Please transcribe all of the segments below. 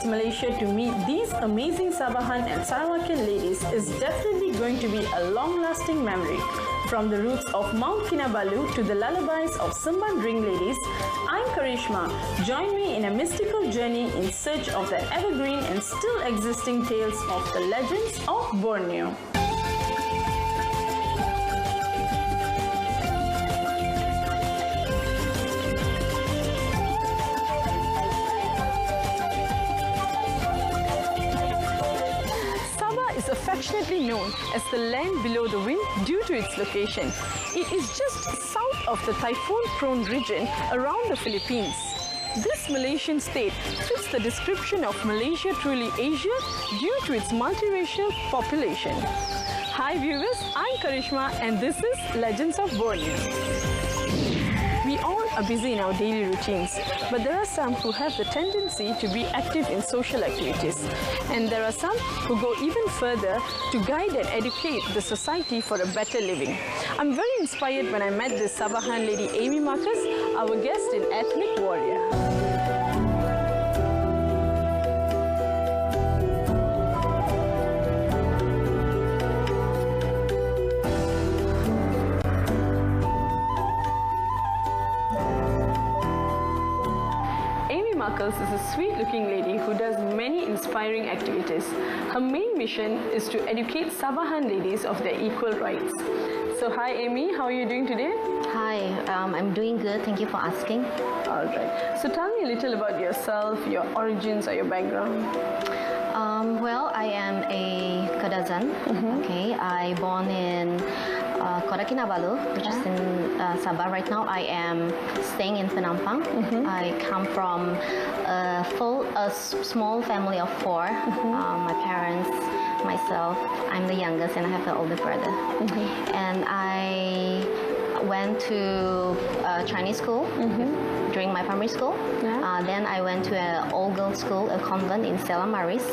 Malaysia to meet these amazing Sabahan and Sarawakian ladies is definitely going to be a long-lasting memory. From the roots of Mount Kinabalu to the lullabies of Sumban Ring ladies, I'm Karishma. Join me in a mystical journey in search of the evergreen and still existing tales of the legends of Borneo. Is affectionately known as the land below the wind due to its location. It is just south of the typhoon-prone region around the Philippines. This Malaysian state fits the description of Malaysia truly Asia due to its multiracial population. Hi viewers, I'm Karishma and this is Legends of Borneo. We all are busy in our daily routines, but there are some who have the tendency to be active in social activities. And there are some who go even further to guide and educate the society for a better living. I'm very inspired when I met this Sabahan lady Amy Marcus, our guest in Ethnic Warrior. Marcus is a sweet-looking lady who does many inspiring activities. Her main mission is to educate Sabahan ladies of their equal rights. So hi Amy, how are you doing today? Hi, I'm doing good. Thank you for asking. Alright. So tell me a little about yourself, your origins or your background. Well, I am a Kadazan. Okay, I born in Kota Kinabalu, which is in Sabah. Right now, I am staying in Penampang. I come from a small family of four. My parents, myself. I'm the youngest, and I have an older brother. And I went to Chinese school during my primary school. Then I went to an all-girls school, a convent in Stella Maris.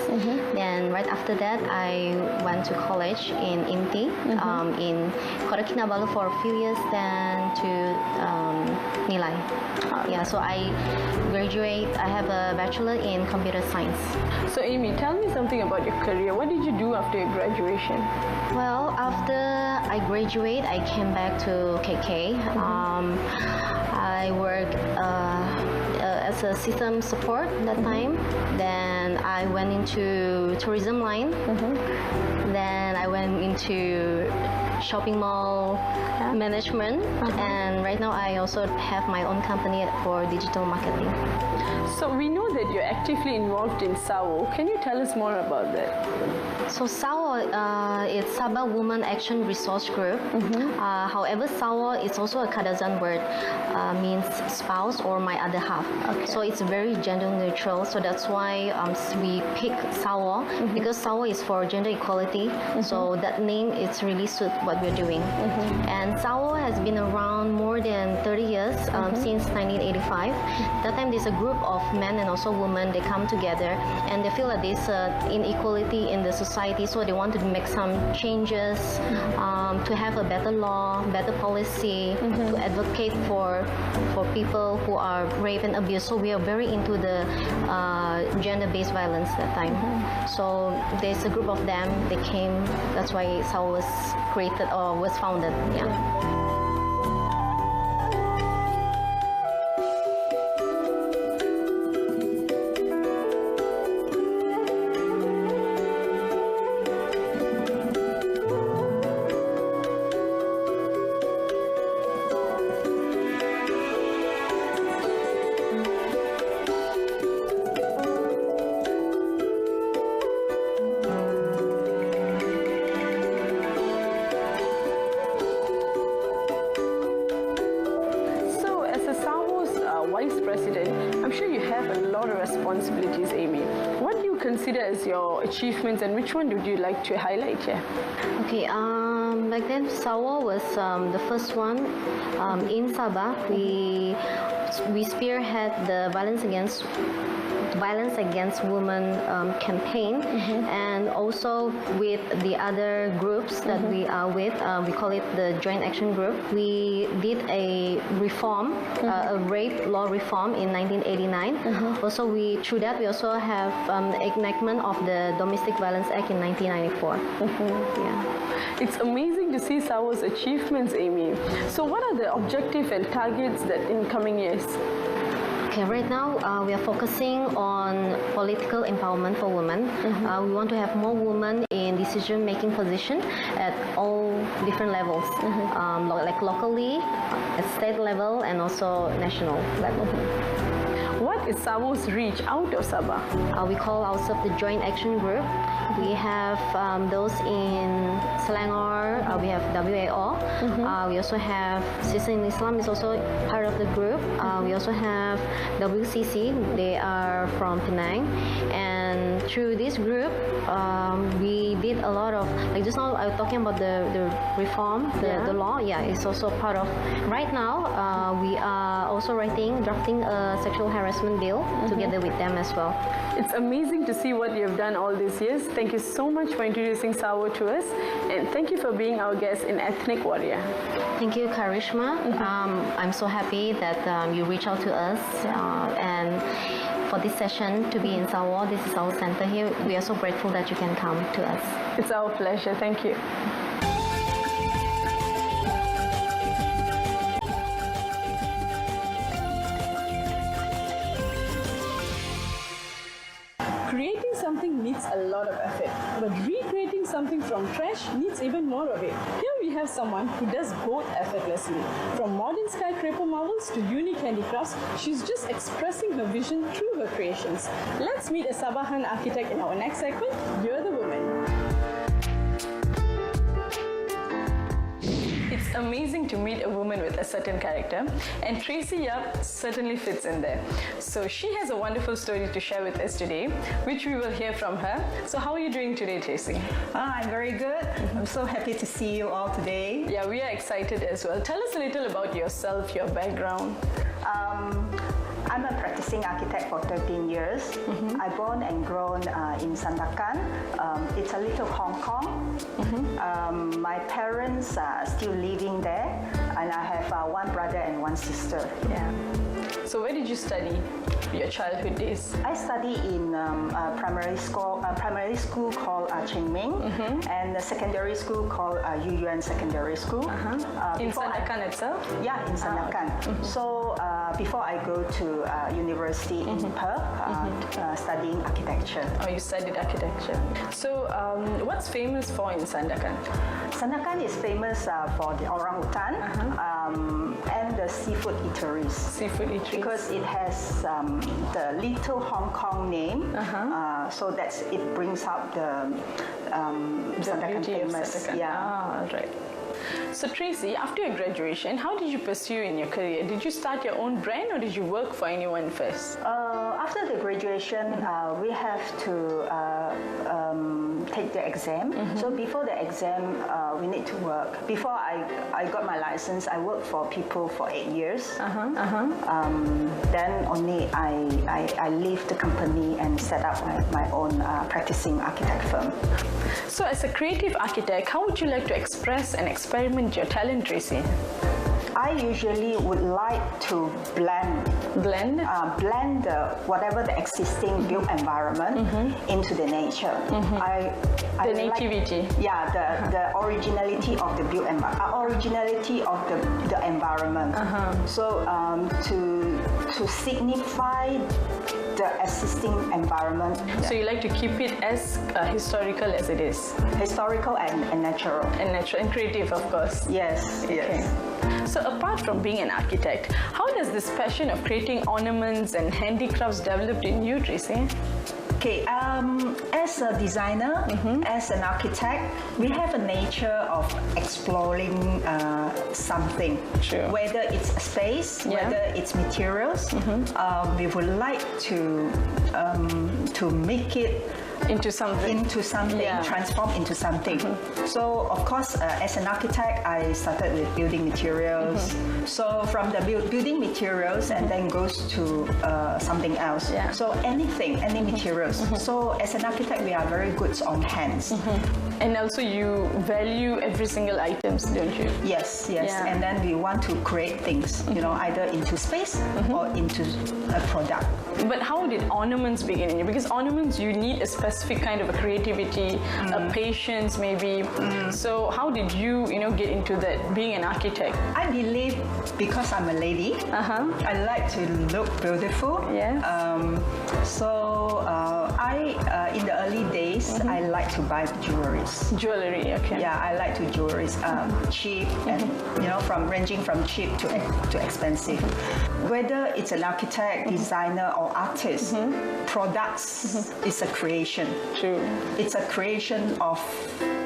Then right after that, I went to college in IMTI in Kota Kinabalu for a few years, then to Nilai. Yeah, so I graduate. I have a bachelor in computer science. So Amy, tell me something about your career. What did you do after your graduation? Well, after I graduate, I came back to KK. I worked as a system support that time. Then I went into tourism line. Then I went into shopping mall management, and right now I also have my own company for digital marketing. So we know that you're actively involved in SAWO. Can you tell us more about that? So SAWO is Sabah Women Action Resource Group. However, SAWO is also a Kadazan word, means spouse or my other half. So it's very gender neutral. So that's why we pick SAWO because SAWO is for gender equality. So that name is really suit what we're doing. And SAWO has been around more than 30 years, since 1985. That time there's a group of men and also women. They come together and they feel that there's inequality in the society, so they wanted to make some changes, to have a better law, better policy, to advocate for people who are raped and abused. So we are very into the gender-based violence that time. So there's a group of them. They came. That's why SAWO was created or was founded. Yeah. Vice President, I'm sure you have a lot of responsibilities, Amy. What do you consider as your achievements and which one would you like to highlight here? Okay, back then SAWO was the first one in Sabah. we spearhead the violence against women campaign, and also with the other groups that we are with, we call it the Joint Action Group. We did a reform, a rape law reform in 1989. Also, through that we also have enactment of the Domestic Violence Act in 1994. Yeah. It's amazing to see Sawo's achievements, Amy. So what are the objectives and targets that in coming years? Okay, right now we are focusing on political empowerment for women. We want to have more women in decision-making position at all different levels, like locally, at state level, and also national level. What is Sawo's reach out of Sabah? We call ourselves the Joint Action Group. We have those in Selangor, we have WAO. We also have Sister in Islam is also part of the group. We also have WCC, they are from Penang. And through this group, we did a lot of, like just now I was talking about the reform, the law. Yeah, it's also part of. Right now, we are also drafting a sexual harassment bill together with them as well. It's amazing to see what you've done all these years. Thank you so much for introducing Sawo to us, and thank you for being our guest in Ethnic Warrior. Thank you, Karishma. I'm so happy that you reached out to us, and for this session to be in Sawo. This is our center here. We are so grateful that you can come to us. It's our pleasure. Thank you. Creating something needs a lot of effort, but recreating something from trash needs even more of it. Here we have someone who does both effortlessly. From modern skyscraper marvels to unique handicrafts, she's just expressing her vision through her creations. Let's meet a Sabahan architect in our next segment, You're the Woman. It's amazing to meet a woman with a certain character, and Tracy Yap certainly fits in there. So she has a wonderful story to share with us today, which we will hear from her. So how are you doing today, Tracy? I'm very good. I'm so happy to see you all today. Yeah, we are excited as well. Tell us a little about yourself, your background. I'm a practicing architect for 13 years. I born and grown in Sandakan. It's a little Hong Kong. My parents are still living there, and I have one brother and one sister. Yeah. So where did you study your childhood days? I studied in primary school called Cheng Ming, and the secondary school called Yu Yuan Secondary School. In Sandakan itself? Yeah, in Sandakan. So before I go to university in Perth, studying architecture. Oh, you studied architecture. So what's famous for in Sandakan? Sandakan is famous for the orangutan and the seafood eateries. Seafood eateries. Because it has the Little Hong Kong name, so it brings up the Sandakan famous. Yeah. Right. So Tracy, after your graduation, how did you pursue in your career? Did you start your own brand or did you work for anyone first? After the graduation, we have to take the exam. So before the exam, we need to work. Before I got my license, I worked for people for 8 years. Then only I leave the company and set up my own practicing architect firm. So as a creative architect, how would you like to express and experiment your talent, Tracy? I usually would like to blend whatever the existing built environment into the nature. The nativity. The originality of the built originality of the environment. So to signify the existing environment. So you like to keep it as historical as it is? Historical and natural. And natural and creative, of course. Yes, yes. So apart from being an architect, how does this passion of creating ornaments and handicrafts develop in you, Tracy? Okay, as a designer, as an architect, we have a nature of exploring something. Sure. Whether it's space, whether it's materials, we would like to make it into something, yeah. transform into something. So of course, as an architect, I started with building materials. So from the building materials, and then goes to something else. Yeah. So anything, any materials. So as an architect, we are very good on hands. And also you value every single items, don't you? Yes. Yeah. And then we want to create things, you know, either into space or into a product. But how did ornaments begin in you? Because ornaments, you need a specific kind of a creativity, a patience maybe. So how did you, get into that, being an architect? I believe because I'm a lady, I like to look beautiful. Yes. In the early days, I like to buy jewelries. Jewelry, okay. Yeah, I like to jewelries, cheap and ranging from cheap to expensive. Whether it's an architect, designer, or artist, products is a creation. True. It's a creation of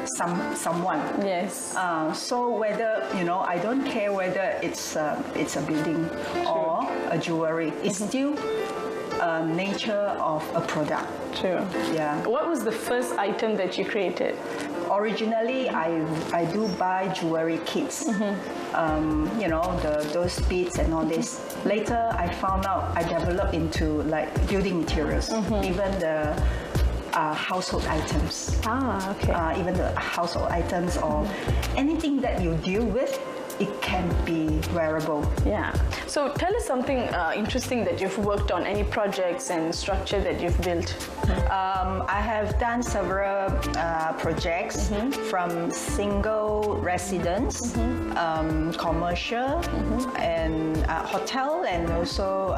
someone. Yes. So whether I don't care whether it's a building or a jewelry. It's still nature of a product. True. Yeah. What was the first item that you created? Originally, I do buy jewelry kits. Those beads and all this. Later, I found out I developed into like building materials, even the household items. Okay. Even the household items or anything that you deal with, it can be wearable. Yeah. So tell us something interesting that you've worked on, any projects and structure that you've built. I have done several projects from single residence, commercial, and hotel, and also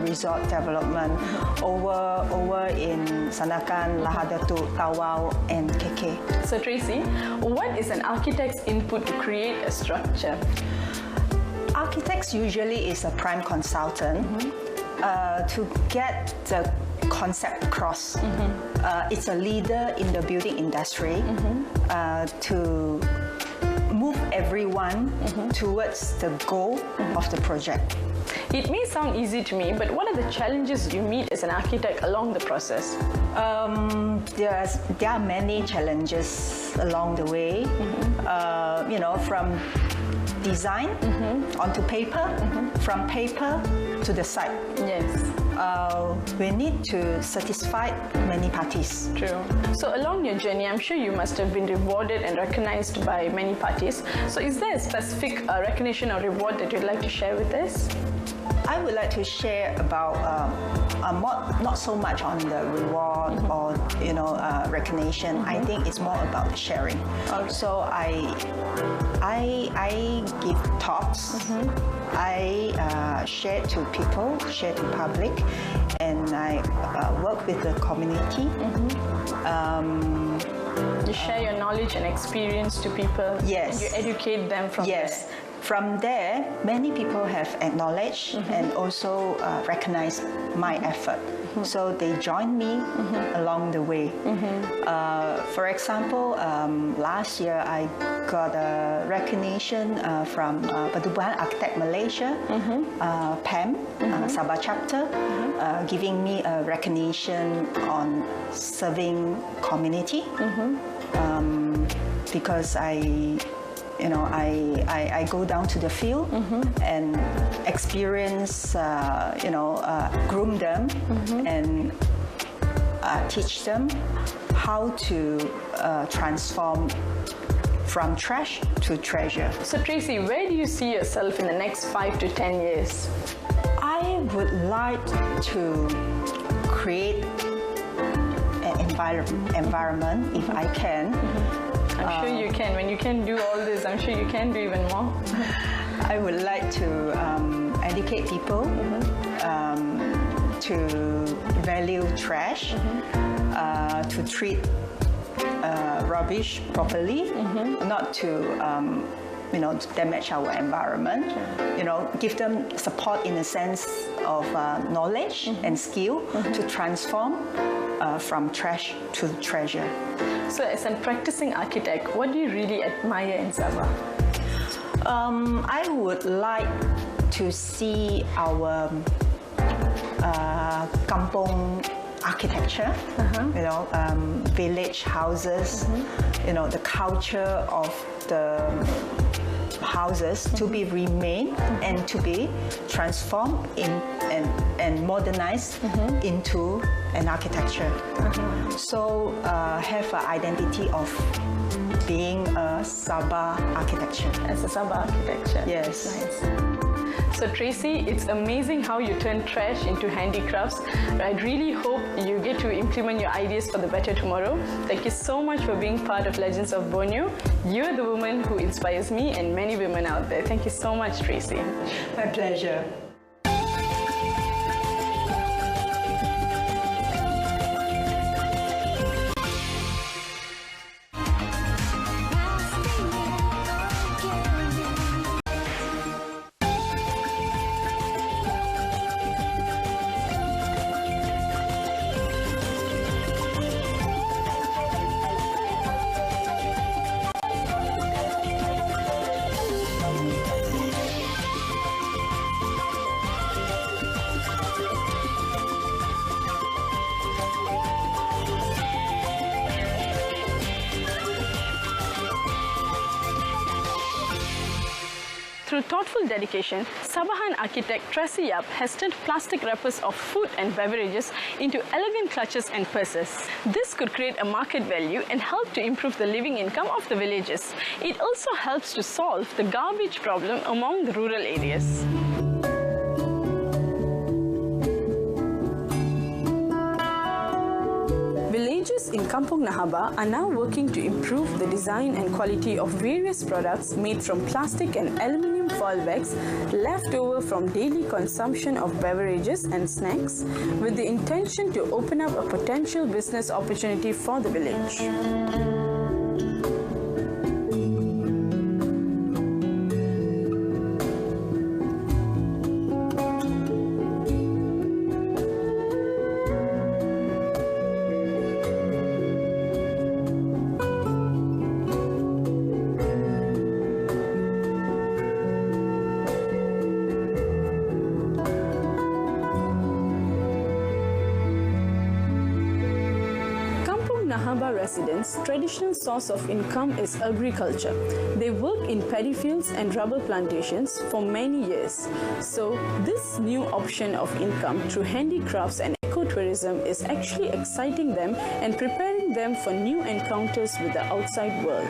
resort development over in Sanakan, Lahadatu, Tawau, and KK. So Tracy, what is an architect's input to create a structure? Architects usually is a prime consultant to get the concept across. It's a leader in the building industry to move everyone towards the goal of the project. It may sound easy to me, but what are the challenges you meet as an architect along the process? There are many challenges along the way. From design onto paper, from paper to the site. Yes. We need to satisfy many parties. True. So along your journey, I'm sure you must have been rewarded and recognized by many parties. So is there a specific recognition or reward that you'd like to share with us? I would like to share about not so much on the reward or recognition. I think it's more about sharing. So I give talks. I share to people, share to public, and I work with the community. You share your knowledge and experience to people. Yes. And you educate them from there. From there, many people have acknowledged and also recognized my effort. So they join me along the way. For example, last year I got a recognition from Perubahan Architect Malaysia, PAM, Sabah chapter, giving me a recognition on serving community because I go down to the field and experience, groom them and teach them how to transform from trash to treasure. So Tracy, where do you see yourself in the next 5 to 10 years? I would like to create an environment, if I can. I'm sure you can. When you can do all this, I'm sure you can do even more. I would like to educate people to value trash, to treat rubbish properly, not to damage our environment. Give them support in a sense of knowledge and skill to transform from trash to treasure. So as a practicing architect, what do you really admire in Sabah? I would like to see our kampong architecture, village houses, the culture of the houses to be remain and to be transformed and modernized into an architecture. So have an identity of being a Sabah architecture. As a Sabah architecture. Yes. Nice. So Tracy, it's amazing how you turn trash into handicrafts. I really hope you get to implement your ideas for the better tomorrow. Thank you so much for being part of Legends of Borneo. You're the woman who inspires me and many women out there. Thank you so much, Tracy. My pleasure. Through thoughtful dedication, Sabahan architect Tracy Yap has turned plastic wrappers of food and beverages into elegant clutches and purses. This could create a market value and help to improve the living income of the villagers. It also helps to solve the garbage problem among the rural areas. Villagers in Kampung Nahaba are now working to improve the design and quality of various products made from plastic and aluminium foil bags left over from daily consumption of beverages and snacks, with the intention to open up a potential business opportunity for the village. Nahaba residents' traditional source of income is agriculture. They work in paddy fields and rubber plantations for many years. So this new option of income through handicrafts and ecotourism is actually exciting them and preparing them for new encounters with the outside world.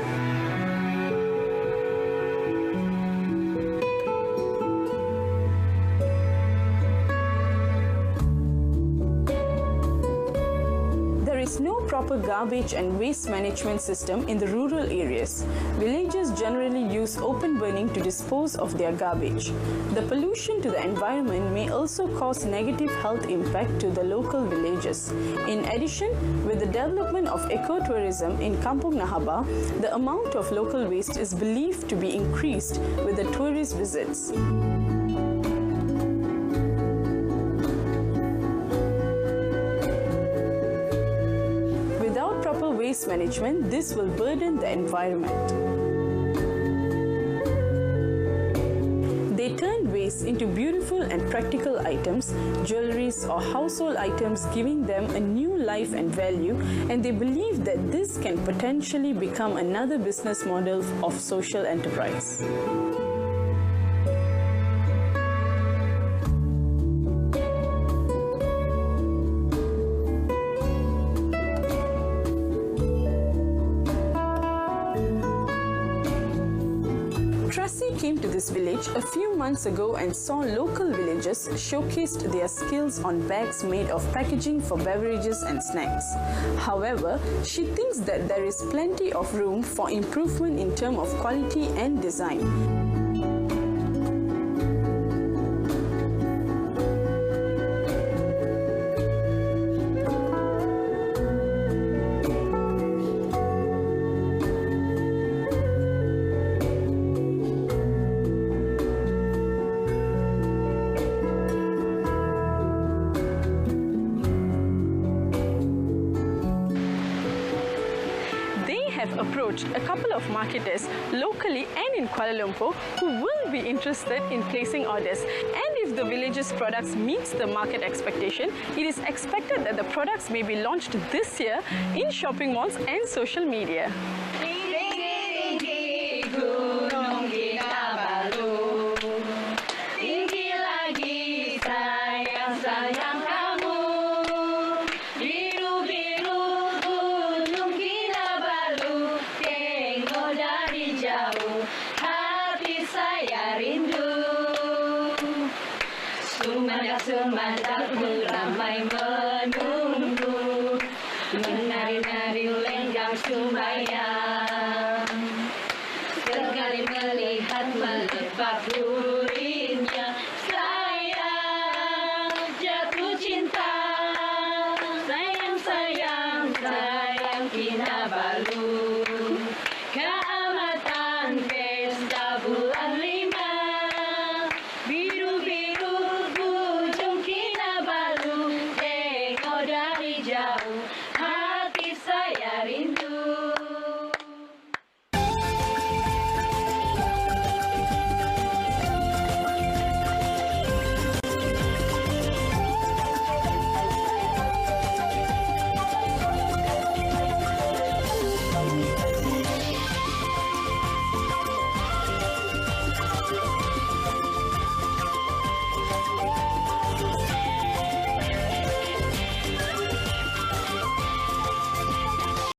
There is no proper garbage and waste management system in the rural areas. Villagers generally use open burning to dispose of their garbage. The pollution to the environment may also cause negative health impact to the local villagers. In addition, with the development of ecotourism in Kampung Nahaba, the amount of local waste is believed to be increased with the tourist visits. Waste management, this will burden the environment. They turn waste into beautiful and practical items, jewelries or household items, giving them a new life and value, and they believe that this can potentially become another business model of social enterprise. Tracy came to this village a few months ago and saw local villagers showcased their skills on bags made of packaging for beverages and snacks. However, she thinks that there is plenty of room for improvement in terms of quality and design. Approached a couple of marketers locally and in Kuala Lumpur who will be interested in placing orders, and if if the village's products meets the market expectation, it is expected that the products may be launched this year in shopping malls and social media. Sumandak-sumandak ramai menunggu, menari-nari lenggang sembahyang, sekali melihat